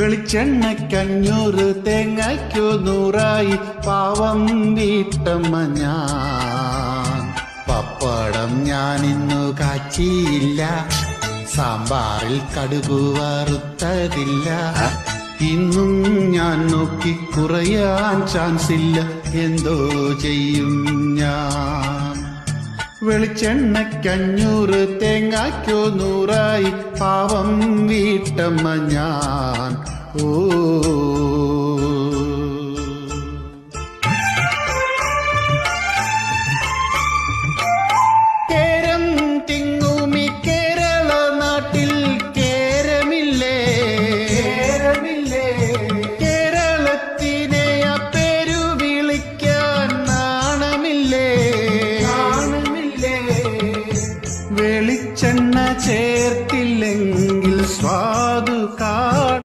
വെളിച്ചെണ്ണയ്ക്കഞ്ഞൂറ് തേങ്ങയ്ക്കു 100 പാവം വീട്ടമ്മ ഞാൻ. പപ്പടം ഞാനിന്നു കാച്ചിയില്ല, സാമ്പാറിൽ കടുകു വറുത്തതില്ല. ഇന്നും ഞാൻ നോക്കി കുറയാൻ ചാൻസില്ല, എന്തോ ചെയ്യും ഞാൻ. വെളിച്ചെണ്ണയ്ക്കഞ്ഞൂറ് തേങ്ങയ്ക്കു 100 പാവം വീട്ടമ്മ ഞാൻ. ഓ